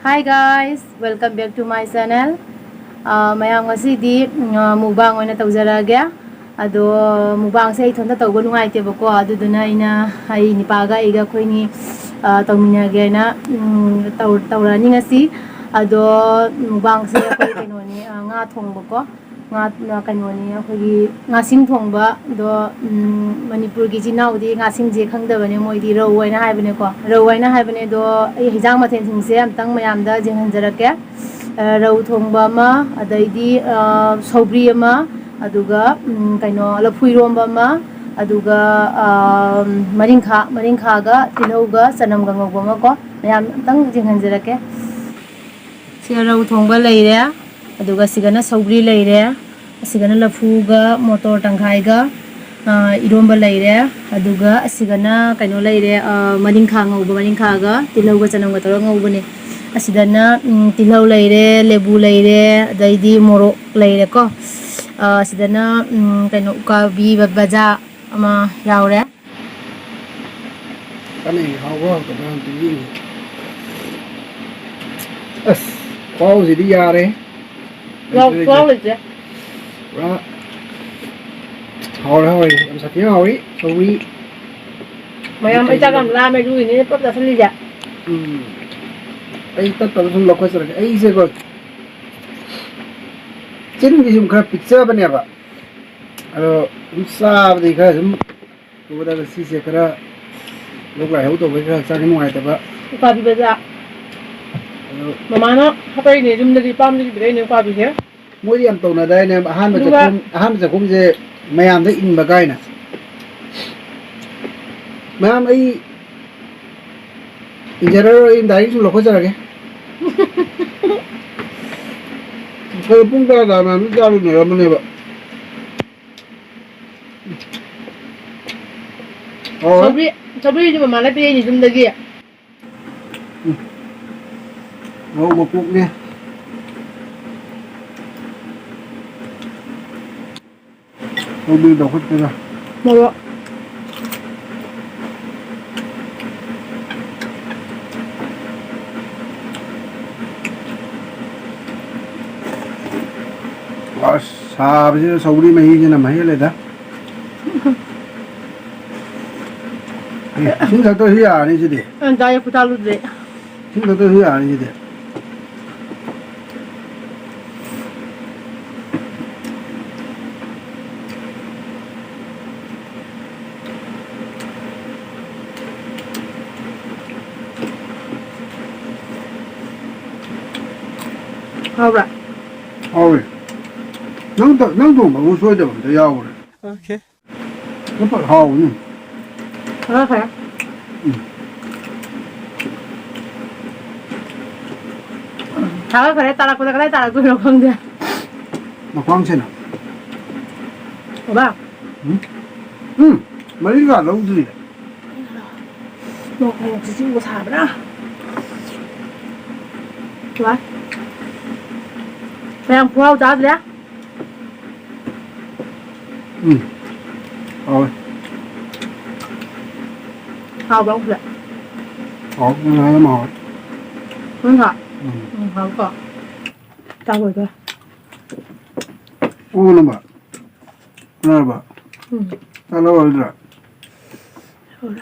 Hi guys, welcome back to my channel. Mayam ngasidi mukbang oina tawjarage. Ado mukbang se ithonda tawba nungaite bako aduduna ina ai nipaga iga khoini tawminage na tawrani ngasi. Ado mukbang se khoi kainoni nga thongba ko nga kainoni khoi nga sing thongba do manipur gi jinaudi nga sing je khangdabane moidi ro oina haibane ko ro oina haibane do hijang mathen singse amtang mayamda jinghanjarake rau thongba ma adaidi sobri ama aduga kaino lapuiromba ma aduga maringkha ga tilauga sanam ga ngogba ma ko mayam amtang jinghanjarake sia rau thongba leire aduga sigana sobri leire asigana lafuga motor tangkhai ga iromba leire aduga asigana kaino leire maringkha ngogba maringkha ga tilauga sanam ga tor ngobane asidana tilau leire lebu leire adaidi morok leire ko asidana kaino ukabi babaja ama yaure Kani hawa ka dang ti as pau gì đi ra đấy lo le je đó thôi thôi em sạch nhớ rồi sorry mày am ai ta kam la me lui ni pop da sali ja ấy tất cả chúng lộc rồi ấy gì rồi chính cái chúng khai picture bên này vậy chúng sao thì khai chúng tôi đã xí xí cái đó lúc này hậu tôi với khai sang ngoài tập vậy uka bi baja mama no hapai ni rum da pam ni bi ni uka bi he mỗi điểm tàu này đây này han mà sẽ không gì mày làm thấy in bà gai nè mày làm ấy in giờ rồi in đấy chúng lộc có cái cái bung ra là nó ra được nữa mà này vậy sobri ju mama la bi ni rum da gi ngô một cục nha không đi đâu hết rồi moro sao bây giờ sầu đi mày như là mày lấy đó chính là tôi hiểu này chứ đi anh ta ya puta lu de chính là tôi hiểu này chứ đi hao thôi能懂吗？我说的不要了。OK 我不好呢。好好好可来打了过来打了过来空的那光钱呢？好吧没一个楼子的。我自己我差不了来Mày ăn phao cháo gì đấy? Rồi. Phao bóng vậy. Ủa, cái này nó mỏi. Không hả? Không có. Tao rồi cơ. Ô, nó bảo. Nó bảo. Tao lâu rồi rồi. Rồi.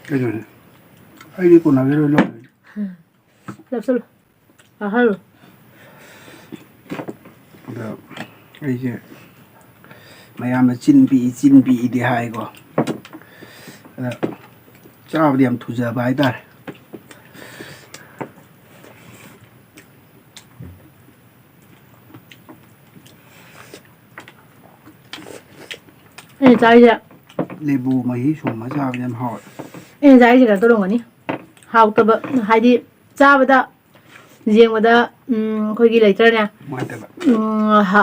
Cái gì này? Ai đi còn nào cái rồi lâu. Làm sao? À hay rồi. Cái gì mày làm chín bị đi hai go cho điểm thu giờ bài ta Ê trái gì ạ? lebu mấy số mà cho điểm hỏi Ê trái gì cả tôi đồng ý học tập hay đi cha bây giờ riêng bây giờ khôi ghi lấy chơi nè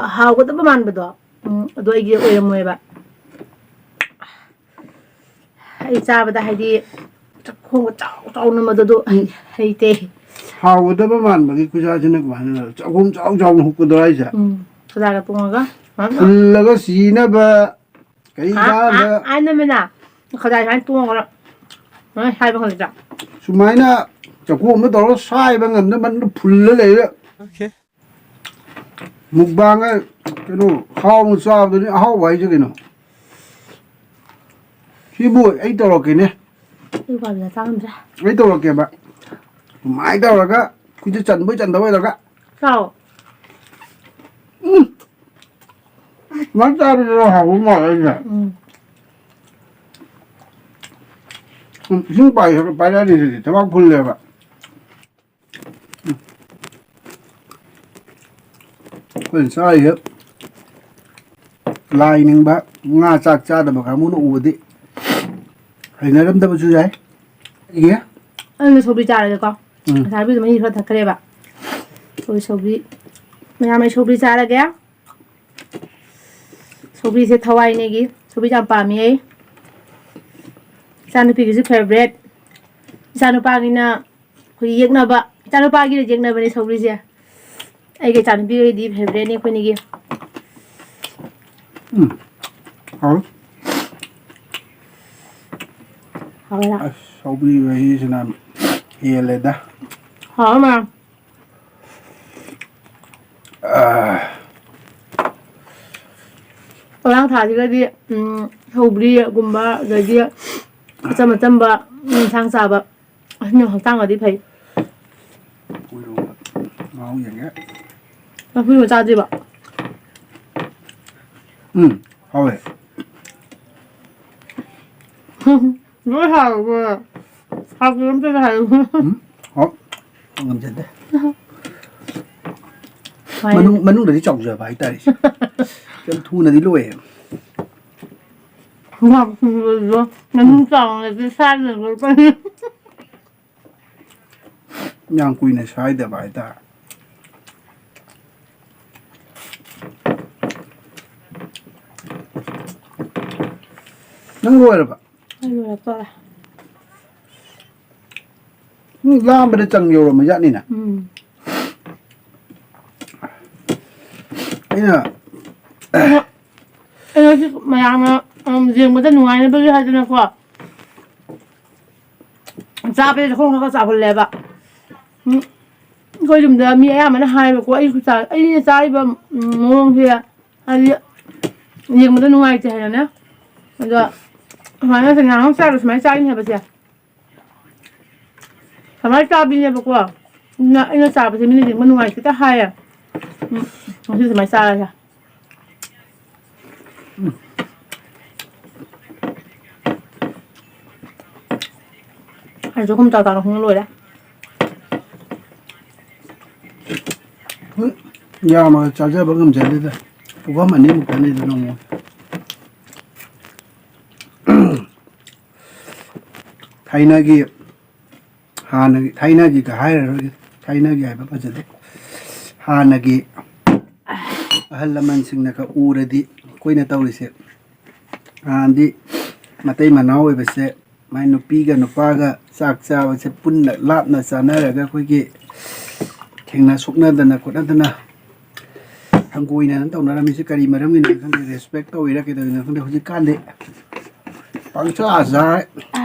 học có tập man bây giờ đôi ghi ơi mày bạn hay cha bây giờ hay đi chắc không có cháu nữa mà tôi hay tê học có tập man mà cái cứ ra cho nó quản là cháu không học cái đó chứ ra cái tung rồi là cái gì nữa bà cái gì đó anh nói nèเขาได้ใช้ตัวก็แล้วให้ไปคนละจ้ะ Sumay na ꯆꯥꯛꯈꯣꯝꯗ ꯇꯧꯔꯒ ꯁꯥꯏꯕ ꯉꯝꯗ ꯃꯅꯨꯡꯗ ꯐꯨꯜꯂ ꯂꯩꯔꯦ ꯃꯨꯛꯕꯥꯡꯒ ꯀꯩꯅꯣ ꯍꯥꯎꯅ ꯆꯥꯕꯗꯨꯅꯤ ꯑꯍꯥꯎꯕ ꯍꯥꯏꯁꯦ ꯀꯩꯅꯣ ꯁꯤꯕꯨ ꯑꯩ ꯇꯧꯔꯛꯀꯦꯅꯦ ꯑꯩ ꯇꯧꯔꯛꯀꯦꯕ ꯑꯗꯨꯃꯥꯏꯅ ꯇꯧꯔꯒ ꯑꯩꯈꯣꯏꯁꯦ ꯆꯟꯕꯣꯏ ꯆꯟꯗꯕꯣꯏ ꯇꯧꯔꯒ ꯁꯨꯃꯥꯏꯅ ꯆꯥꯕꯁꯤꯔꯣ ꯍꯥꯎꯕ ꯃꯥꯜꯂꯦ ꯑꯩꯁꯦ ꯏꯁꯤꯡ ꯄꯥꯏꯔꯛꯑꯅꯤ ꯑꯗꯨꯗꯤ ꯊꯕꯥꯛ ꯐꯨꯜꯂꯦꯕ ꯑꯩꯈꯣꯏꯅ ꯆꯥꯔꯤꯁꯦ ꯂꯥꯏ ꯅꯤꯡꯕ ꯉꯥ ꯆꯥꯛ ꯆꯥꯗꯕ ꯀꯥꯡꯕꯨꯅ ꯎꯕꯗꯤ ꯍꯩꯅꯔꯝꯗꯕꯁꯨ ꯌꯥꯏ ꯑꯩꯒꯤ ꯑꯩꯅ ꯁꯧꯒ꯭ꯔꯤ ꯆꯥꯔꯒꯦꯀꯣ ꯉꯁꯥꯏꯕꯨꯗꯤ ꯃꯍꯤ ꯈꯔ ꯊꯛꯈ꯭ꯔꯦꯕ ꯁꯧꯒ꯭ꯔꯤ ꯃꯌꯥꯝ ꯑꯩ ꯁꯧꯒ꯭ꯔꯤ ꯆꯥꯔꯒꯦ ꯁꯧꯒ꯭ꯔꯤꯁꯦ ꯊꯋꯥꯏꯅꯦꯒꯤ ꯁꯧꯒ꯭ꯔꯤ ꯌꯥꯝ ꯄꯥꯝꯃꯤ ꯑꯩ ꯏꯆꯥꯅꯨꯄꯤꯒꯤꯁꯨ ꯐꯦꯚꯔꯦꯠ ꯏꯆꯥꯅꯨꯄꯥꯒꯤꯅ ꯑꯩꯈꯣꯏ ꯌꯦꯛꯅꯕ ꯏꯆꯥꯅꯨꯄꯥꯒꯤꯅ ꯌꯦꯛꯅꯕꯅꯦ ꯁꯧꯒ꯭ꯔꯤꯁꯦ ꯑꯩꯒ ꯏꯆꯥꯅꯨꯄꯤꯒꯤꯗꯤ ꯐꯦꯚꯔꯦꯠꯅꯤ ꯑꯩꯈꯣꯏꯅꯤꯒꯤ ꯍꯥꯎ ꯍꯥꯎꯔꯦ ꯑꯁ ꯁꯧꯒ꯭ꯔꯤ ꯃꯍꯤꯁꯤꯅ ꯍꯦꯜꯂꯦꯗ ꯍꯥꯎꯔꯦ ꯃꯌꯥꯝ ꯃꯃꯥꯡ ꯊꯥꯁꯤꯒꯗꯤ ꯁꯧꯒ꯭ꯔꯤꯒꯨꯝꯕ ꯑꯗꯒꯤ ꯑꯆꯝ ꯑꯆꯝꯕ ꯌꯦꯟꯁꯥꯡ ꯆꯥꯕ ꯑꯁꯤꯅ ꯍꯛꯆꯥꯡꯒꯗꯤ ꯐꯩ ꯃꯍꯥꯎ ꯌꯦꯡꯒꯦ ꯂꯐꯨꯏꯔꯣ ꯆꯥꯗ꯭ꯔꯤꯕꯣ ꯍꯥꯎꯋꯦ ꯂꯣꯏ ꯍꯥꯎꯔꯕꯣ ꯍꯥꯎꯇꯕ ꯑꯝꯇ ꯍꯥꯏꯌꯨ ꯍꯥꯎ ꯉꯝꯖꯗꯦ ꯃꯅꯨꯡꯗꯗꯤ ꯆꯥꯎꯖꯕ ꯍꯥꯏꯇꯥꯔꯦ ꯌꯥꯝ ꯊꯨꯅꯗꯤ ꯂꯣꯏꯌꯦ ꯃꯅꯨꯡ ꯆꯥꯎꯔꯗꯤ ꯁꯥꯏꯗꯅ ꯂꯣꯏ ꯌꯥꯝ ꯀꯨꯏꯅ ꯁꯥꯏꯗꯕ ꯍꯥꯏꯇꯥꯔꯦ ꯅꯪ ꯂꯣꯏꯔꯕ ꯂꯣꯏꯔꯦ ꯂꯥꯝꯕꯗ ꯆꯪ ꯌꯧꯔꯝꯕ ꯖꯥꯠꯅꯤꯅ ꯑꯩꯅ ꯑꯩꯅ ꯃꯌꯥꯝꯅ ꯌꯦꯡꯕꯗ ꯅꯨꯡꯉꯥꯏꯅꯕꯒꯤ ꯍꯥꯏꯗꯅꯀꯣ ꯆꯥꯕꯁꯦ ꯆꯈꯣꯝ ꯈꯔ ꯆꯥꯍꯜꯂꯦꯕ ꯑꯩꯈꯣꯏ ꯌꯨꯝꯗ ꯃꯤ ꯑꯌꯥꯝꯕꯅ ꯍꯥꯏꯌꯦꯕꯀꯣ ꯑꯩꯅ ꯆꯥꯔꯤꯕ ꯃꯑꯣꯡꯁꯦ ꯍꯥꯏꯗꯤ ꯌꯦꯡꯕꯗ ꯅꯨꯡꯉꯥꯏꯇꯦ ꯍꯥꯏꯅꯅꯦ ꯑꯗꯣ ꯁꯨꯃꯥꯏꯅ ꯉꯥꯍꯥꯛ ꯆꯥꯕꯗ ꯁꯨꯃꯥꯏꯅ ꯆꯥꯔꯤꯅꯦ ꯍꯥꯏꯕꯁꯦ ꯁꯨꯃꯥꯏꯅ ꯆꯥꯕꯤꯅꯦꯕꯀꯣ ꯑꯩꯅ ꯆꯥꯕꯁꯦ ꯃꯤꯅ ꯌꯦꯡꯕ ꯅꯨꯡꯉꯥꯏꯇꯦ ꯍꯦꯛꯇ ꯍꯥꯏꯌꯦ ꯉꯁꯤ ꯁꯨꯃꯥꯏꯅ ꯆꯥꯔꯁꯦ ꯑꯩ ꯆꯈꯨꯝ ꯆꯥꯎꯅ ꯂꯣꯏꯔꯦ ꯌꯥꯝꯃꯒ ꯆꯥꯖꯕ ꯉꯝꯖꯗꯦꯗ ꯄꯨꯈꯝ ꯑꯅꯤꯃꯨꯛꯇꯅꯤꯗ ꯅꯣꯡꯃ ꯊꯥꯏꯅꯒꯤ ꯊꯥꯏꯅꯒꯤꯒ ꯍꯥꯏꯔꯔꯣꯏꯒꯦ ꯊꯥꯏꯅꯒꯤ ꯍꯥꯏꯕ ꯐꯖꯗꯦ ꯍꯥꯟꯅꯒꯤ ꯑꯍꯜ ꯂꯃꯟꯁꯤꯡꯅꯒ ꯎꯔꯗꯤ ꯑꯩꯈꯣꯏꯅ ꯇꯧꯔꯤꯁꯦ ꯍꯥꯟꯅꯗꯤ ꯃꯇꯩ ꯃꯅꯥꯎ ꯑꯣꯏꯕꯁꯦ ꯃꯥꯏ ꯅꯨꯄꯤꯒ ꯅꯨꯄꯥꯒ ꯆꯥꯛ ꯆꯥꯕꯁꯦ ꯄꯨꯟꯅ ꯂꯥꯞꯅ ꯆꯥꯅꯔꯒ ꯑꯩꯈꯣꯏꯒꯤ ꯊꯦꯡꯅ ꯁꯣꯛꯅꯗꯅ ꯈꯣꯠꯅꯗꯅ ꯍꯪꯒꯣꯏꯅꯅ ꯇꯧꯅꯔꯝꯃꯤꯁꯦ ꯀꯔꯤ ꯃꯔꯝꯒꯤꯅꯣ ꯈꯪꯗꯦ ꯔꯦꯁꯄꯦꯛ ꯇꯧꯋꯤꯔꯥ ꯀꯩꯗꯧꯔꯤꯅꯣ ꯈꯪꯗꯦ ꯍꯧꯖꯤꯛꯀꯥꯟꯗꯤ ꯄꯪꯆꯥ ꯆꯥꯔꯦ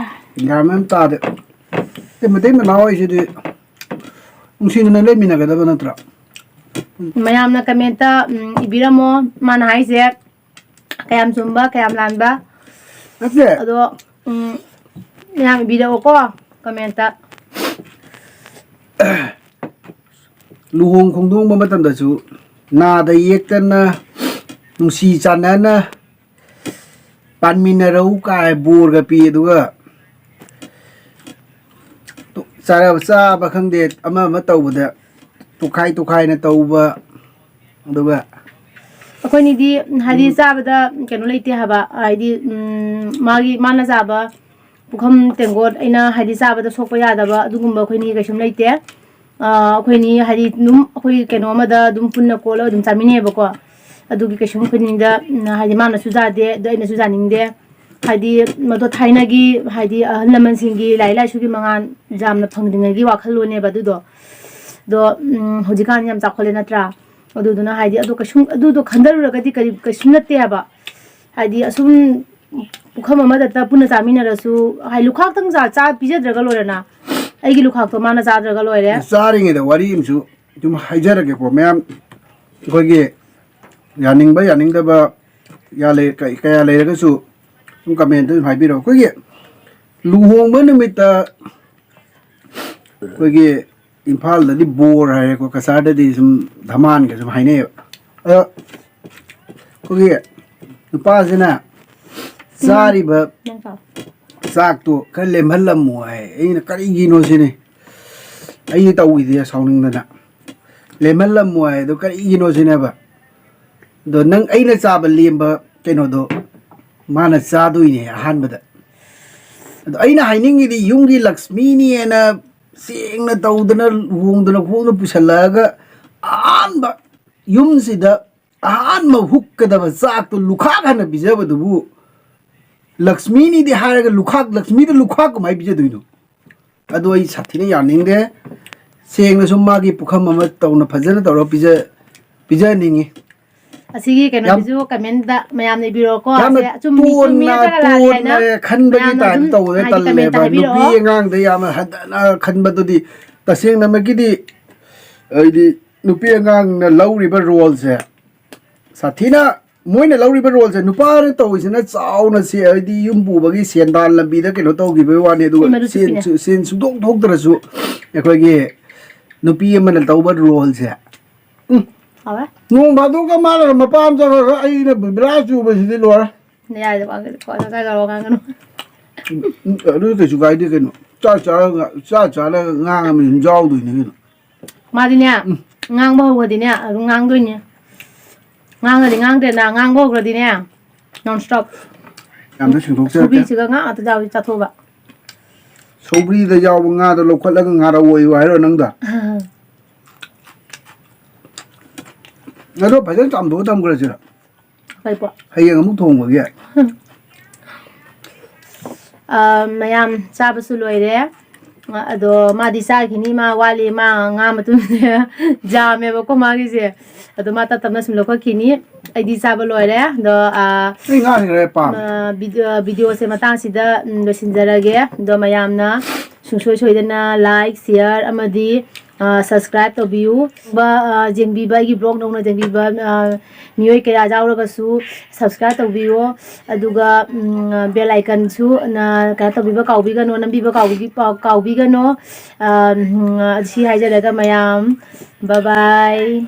ꯒ꯭ꯌꯥꯟ ꯃꯦꯟ ꯇꯥꯗꯦ ꯃꯇꯩ ꯃꯅꯥꯎ ꯍꯥꯏꯁꯤꯗꯤ ꯅꯨꯡꯁꯤꯅꯅ ꯂꯩꯃꯤꯟꯅꯒꯗꯕ ꯅꯠꯇ꯭ꯔꯥ ꯃꯌꯥꯝꯅ ꯀꯃꯦꯟꯇ ꯏꯕꯤꯔꯝꯃꯣ ꯃꯥꯅ ꯍꯥꯏꯁꯦ ꯀꯌꯥꯝ ꯆꯨꯝꯕ ꯀꯌꯥꯝ ꯂꯥꯟꯕ ꯅꯠꯇꯦ ꯑꯗꯣ ꯃꯌꯥꯝ ꯏꯕꯤꯔꯛꯑꯣꯀꯣ ꯀꯃꯦꯟꯇ ꯂꯨꯍꯣꯡ ꯈꯣꯡꯗꯣꯡꯕ ꯃꯇꯝꯗꯁꯨ ꯅꯥꯗ ꯌꯦꯛꯇꯅ ꯅꯨꯡꯁꯤ ꯆꯥꯟꯅꯅ ꯄꯥꯟꯃꯤꯟꯅꯔꯧ ꯀꯥꯏ ꯕꯣꯔꯒ ꯄꯤ ꯑꯗꯨꯒ ꯆꯥꯕ ꯈꯪꯗꯦ ꯑꯃ ꯇꯧꯕꯗ ꯇꯣꯈꯥꯏ ꯇꯣꯈꯥꯏꯅ ꯇꯧꯕ ꯑꯗꯨꯒ ꯑꯩꯈꯣꯏꯅꯤꯗꯤ ꯍꯥꯏꯗꯤ ꯆꯥꯕꯗ ꯀꯩꯅꯣ ꯂꯩꯇꯦ ꯍꯥꯏꯕ ꯍꯥꯏꯗꯤ ꯃꯥꯅ ꯆꯥꯕ ꯄꯨꯈꯝ ꯇꯦꯡꯀꯣꯠ ꯑꯩꯅ ꯍꯥꯏꯗꯤ ꯆꯥꯕꯗ ꯁꯣꯛꯄ ꯌꯥꯗꯕ ꯑꯗꯨꯒꯨꯝꯕ ꯑꯩꯈꯣꯏꯅꯤ ꯀꯩꯁꯨꯝ ꯂꯩꯇꯦ ꯑꯩꯈꯣꯏꯅꯤ ꯍꯥꯏꯗꯤ ꯑꯗꯨꯝ ꯑꯩꯈꯣꯏ ꯀꯩꯅꯣ ꯑꯃꯗ ꯑꯗꯨꯝ ꯄꯨꯟꯅ ꯀꯣꯠꯂꯒ ꯑꯗꯨꯝ ꯆꯥꯃꯤꯟꯅꯩꯑꯕꯀꯣ ꯑꯗꯨꯒꯤ ꯀꯩꯁꯨꯝ ꯑꯩꯈꯣꯏꯅꯤꯗ ꯍꯥꯏꯗꯤ ꯃꯥꯅꯁꯨ ꯌꯥꯗꯦ ꯑꯗꯣ ꯑꯩꯅꯁꯨ ꯌꯥꯅꯤꯡꯗꯦ ꯍꯥꯏꯗꯤ ꯃꯗꯣ ꯊꯥꯏꯅꯒꯤ ꯍꯥꯏꯗꯤ ꯑꯍꯜ ꯂꯃꯟꯁꯤꯡꯒꯤ ꯂꯥꯏꯔꯤꯛ ꯂꯥꯏꯁꯨꯒꯤ ꯃꯉꯥꯜ ꯌꯥꯝꯅ ꯐꯪꯗ꯭ꯔꯤꯉꯩꯒꯤ ꯋꯥꯈꯜꯂꯣꯟꯅꯦꯕ ꯑꯗꯨꯗꯣ ꯍꯧꯖꯤꯛꯀꯥꯟ ꯌꯥꯝ ꯆꯥꯎꯈꯠꯂꯦ ꯅꯠꯇ꯭ꯔꯥ ꯑꯗꯨꯗꯨꯅ ꯍꯥꯏꯗꯤ ꯑꯗꯣ ꯀꯩꯁꯨꯝ ꯑꯗꯨꯗꯣ ꯈꯟꯊꯔꯨꯔꯒꯗꯤ ꯀꯩꯁꯨꯝ ꯅꯠꯇꯦ ꯍꯥꯏꯕ ꯍꯥꯏꯗꯤ ꯑꯁꯨꯝ ꯄꯨꯈꯝ ꯑꯃꯗꯇ ꯄꯨꯟꯅ ꯆꯥꯃꯤꯟꯅꯔꯁꯨ ꯍꯥꯏꯗꯤ ꯂꯨꯈꯥꯛꯇꯪ ꯄꯤꯖꯗ꯭ꯔꯒ ꯂꯣꯏꯔꯦꯅ ꯑꯩꯒꯤ ꯂꯨꯈꯥꯛꯇꯣ ꯃꯥꯅ ꯆꯥꯗ꯭ꯔꯒ ꯂꯣꯏꯔꯦ ꯆꯥꯔꯤꯉꯩꯗ ꯋꯥꯔꯤ ꯑꯃꯁꯨ ꯑꯗꯨꯝ ꯍꯥꯏꯖꯔꯒꯦꯀꯣ ꯃꯌꯥꯝ ꯑꯩꯈꯣꯏꯒꯤ ꯌꯥꯅꯤꯡꯕ ꯌꯥꯅꯤꯡꯗꯕ ꯀꯌꯥ ꯂꯩꯔꯒꯁꯨ ꯁꯨꯝ ꯀꯃꯦꯟꯇ ꯑꯗꯨꯝ ꯍꯥꯏꯕꯤꯔꯛꯑꯣ ꯑꯩꯈꯣꯏꯒꯤ ꯂꯨꯍꯣꯡꯕ ꯅꯨꯃꯤꯠꯇ ꯑꯩꯈꯣꯏꯒꯤ ꯏꯝꯐꯥꯜꯗꯗꯤ ꯕꯣꯔ ꯍꯥꯏꯔꯦꯀꯣ ꯀꯁꯥꯔꯗꯗꯤ ꯁꯨꯝ ꯙꯃꯥꯟꯒ ꯁꯨꯝ ꯍꯥꯏꯅꯩꯑꯕ ꯑꯗꯣ ꯑꯩꯈꯣꯏꯒꯤ ꯅꯨꯄꯥꯁꯤꯅ ꯆꯥꯔꯤꯕ ꯆꯥꯛꯇꯣ ꯈꯔ ꯂꯦꯝꯍꯜꯂꯝꯃꯣ ꯍꯥꯏ ꯑꯩꯅ ꯀꯔꯤꯒꯤꯅꯣ ꯁꯤꯅꯤ ꯑꯩ ꯇꯧꯏꯗꯤ ꯁꯥꯎꯅꯤꯡꯗꯅ ꯂꯦꯝꯍꯜꯂꯝꯃꯣ ꯍꯥꯏ ꯑꯗꯣ ꯀꯔꯤꯒꯤꯅꯣ ꯁꯤꯅꯦꯕ ꯑꯗꯣ ꯅꯪ ꯑꯩꯅ ꯆꯥꯕ ꯂꯦꯝꯕ ꯀꯩꯅꯣꯗꯣ ꯃꯥꯅ ꯆꯥꯗꯣꯏꯅꯦ ꯑꯍꯥꯟꯕꯗ ꯑꯗꯣ ꯑꯩꯅ ꯍꯥꯏꯅꯤꯡꯉꯤꯗꯤ ꯌꯨꯝꯒꯤ ꯂꯛꯁꯃꯤꯅꯦꯅ ꯁꯦꯡꯅ ꯇꯧꯗꯅ ꯂꯨꯍꯣꯡꯗꯅ ꯈꯣꯡꯗꯅ ꯄꯨꯁꯜꯂꯛꯑꯒ ꯑꯍꯥꯟꯕ ꯌꯨꯝꯁꯤꯗ ꯑꯍꯥꯟꯕ ꯍꯨꯛꯀꯗꯕ ꯆꯥꯛꯇꯣ ꯂꯨꯈꯥꯛ ꯍꯟꯅ ꯄꯤꯖꯕꯗꯨꯕꯨ ꯂꯛꯁꯃꯤꯅꯤꯗꯤ ꯍꯥꯏꯔꯒ ꯂꯨꯈꯥꯛ ꯂꯛꯁꯃꯤꯗ ꯂꯨꯈꯥꯛ ꯀꯃꯥꯏꯅ ꯄꯤꯖꯗꯣꯏꯅꯣ ꯑꯗꯣ ꯑꯩ ꯁꯥꯊꯤꯅ ꯌꯥꯅꯤꯡꯗꯦ ꯁꯦꯡꯅ ꯁꯨꯝ ꯃꯥꯒꯤ ꯄꯨꯈꯝ ꯑꯃ ꯇꯧꯅ ꯐꯖꯅ ꯇꯧꯔꯒ ꯄꯤꯖꯅꯤꯡꯉꯤ ꯑꯁꯤꯒꯤ ꯌꯥꯝ ꯀꯩꯅꯣꯁꯤꯁꯨ ꯀꯃꯦꯟꯇ ꯃꯌꯥꯝꯅ ꯏꯕꯤꯔꯛꯑꯣꯀꯣ ꯌꯥꯝꯅ ꯁꯦ ꯆꯨꯝꯃꯤ ꯅꯠꯇ꯭ꯔꯒ ꯂꯥꯜꯂꯤ ꯍꯥꯏꯅ ꯈꯟꯕꯒꯤ ꯃꯌꯥꯝꯅ ꯑꯗꯨꯝ ꯇꯥꯏꯞ ꯇꯧꯕꯗ ꯍꯥꯏꯗꯤ ꯀꯃꯦꯟꯇ ꯇꯜꯂꯦꯕ ꯅꯨꯄꯤ ꯍꯥꯏꯕꯤꯔꯛꯑꯣ ꯑꯉꯥꯡꯗ ꯌꯥꯝꯅ ꯍꯟꯊꯅ ꯈꯟꯕꯗꯨꯗꯤ ꯇꯁꯦꯡꯅꯃꯛꯀꯤꯗꯤ ꯍꯥꯏꯗꯤ ꯅꯨꯄꯤ ꯑꯉꯥꯡꯅ ꯂꯧꯔꯤꯕ ꯔꯣꯜꯁꯦ ꯁꯥꯊꯤꯅ ꯃꯣꯏꯅ ꯂꯧꯔꯤꯕ ꯔꯣꯜꯁꯦ ꯅꯨꯄꯥꯅ ꯇꯧꯔꯤꯁꯤꯅ ꯆꯥꯎꯅ ꯍꯥꯏꯗꯤ ꯌꯨꯝ ꯄꯨꯕꯒꯤ ꯁꯦꯟꯗꯥꯟ ꯂꯝꯕꯤꯗ ꯀꯩꯅꯣ ꯇꯧꯈꯤꯕꯒꯤ ꯋꯥꯅꯤ ꯁꯤ ꯑꯗꯨꯒ ꯃꯔꯨ ꯆꯨꯞꯄꯤꯅꯦ ꯁꯦꯟ ꯁꯨꯡꯗꯣꯛ ꯊꯣꯛꯇ꯭ꯔꯁꯨ ꯑꯩꯈꯣꯏꯒꯤ ꯅꯨꯄꯤ ꯑꯃꯅ ꯇꯧꯕ ꯔꯣꯜꯁꯦ ꯍꯥꯎꯔꯦ ꯅꯣꯡ ꯐꯥꯗꯣꯛꯒ ꯃꯥꯅ ꯃꯄꯥ ꯑꯃ ꯆꯠꯈ꯭ꯔꯒ ꯑꯩꯅ ꯕꯤꯔꯥ ꯆꯨꯕꯁꯤꯗꯤ ꯂꯣꯏꯔꯦ ꯌꯥꯏꯗ ꯉꯥꯡꯒꯅꯨ ꯑꯗꯨ ꯀꯩꯁꯨ ꯀꯥꯏꯗꯦ ꯀꯩꯅꯣ ꯆꯥꯔꯒ ꯉꯥꯡꯉꯝꯃꯤ ꯑꯗꯨꯝ ꯌꯥꯎꯗꯣꯏꯅꯤ ꯀꯩꯅꯣ ꯃꯥꯗꯤꯅꯦ ꯉꯥꯡꯕ ꯍꯧꯒ꯭ꯔꯗꯤꯅꯦ ꯑꯗꯨꯝ ꯉꯥꯡꯗꯣꯏꯅꯦ ꯉꯥꯡꯉꯗꯤ ꯉꯥꯡꯗ꯭ꯔꯦꯅ ꯉꯥꯡꯕ ꯍꯧꯒ꯭ꯔꯗꯤꯅꯦ ꯅꯣꯟ ꯁ꯭ꯇꯣꯞ ꯌꯥꯝꯅ ꯁꯦꯡꯗꯣꯛꯆꯔꯛꯀꯦ ꯈꯨꯕꯤꯁꯤꯒ ꯉꯥ ꯉꯥꯛꯇ ꯆꯥꯊꯣꯛꯑꯕ ꯁꯧꯒ꯭ꯔꯤꯗ ꯌꯥꯎꯕ ꯉꯥꯗꯣ ꯂꯧꯈꯠꯂꯒ ꯉꯥꯔꯧ ꯍꯥꯏꯔꯣ ꯅꯪꯗ ꯑꯗꯣ ꯐꯖꯅ ꯆꯥꯝꯊꯣꯛꯑ ꯊꯝꯈ꯭ꯔꯁꯤꯔ ꯐꯩ ꯄꯣ ꯍꯌꯦꯡ ꯑꯃꯨꯛ ꯊꯣꯡꯕꯒꯤ ꯃꯌꯥꯝ ꯆꯥꯕꯁꯨ ꯂꯣꯏꯔꯦ ꯑꯗꯣ ꯃꯥꯗꯤ ꯆꯥꯈꯤꯅꯤ ꯃꯥ ꯋꯥꯠꯂꯤ ꯃꯥ ꯉꯥ ꯃꯇꯨꯡꯁꯦ ꯖꯥꯝꯃꯦꯕꯀꯣ ꯃꯥꯒꯤꯁꯦ ꯑꯗꯣ ꯃꯥ ꯇꯞ ꯇꯞꯅ ꯁꯨꯝ ꯂꯧꯈꯠꯈꯤꯅꯤ ꯑꯩꯗꯤ ꯆꯥꯕ ꯂꯣꯏꯔꯦ ꯑꯗꯣ ꯑꯩ ꯉꯥꯁꯤ ꯈꯔ ꯄꯥꯝꯃꯦ ꯚꯤꯗꯤꯑꯣꯁꯦ ꯃꯇꯥꯡꯁꯤꯗ ꯂꯣꯏꯁꯤꯟꯖꯔꯒꯦ ꯑꯗꯣ ꯃꯌꯥꯝꯅ ꯁꯨꯡꯁꯣꯏ ꯁꯣꯏꯗꯅ ꯂꯥꯏꯛ ꯁꯤꯌꯔ ꯑꯃꯗꯤ ꯁꯕꯁꯀ꯭ꯔꯥꯏꯕ ꯇꯧꯕꯤꯌꯨ ꯌꯦꯡꯕꯤꯕ ꯑꯩꯒꯤ ꯕ꯭ꯂꯣꯛ ꯅꯧꯅ ꯌꯦꯡꯕꯤꯕ ꯃꯤꯑꯣꯏ ꯀꯌꯥ ꯌꯥꯎꯔꯒꯁꯨ ꯁꯕꯁꯀ꯭ꯔꯥꯏꯕ ꯇꯧꯕꯤꯌꯣ ꯑꯗꯨꯒ ꯕꯦꯜ ꯑꯥꯏꯀꯟꯁꯨ ꯀꯩꯅꯣ ꯇꯧꯕꯤꯕ ꯀꯥꯎꯕꯤꯒꯅꯣ ꯅꯝꯕꯤꯕ ꯀꯥꯎꯕꯤꯒꯅꯣ ꯁꯤ ꯍꯥꯏꯖꯔꯒ ꯃꯌꯥꯝ ꯕꯥꯏ ꯕꯥꯏ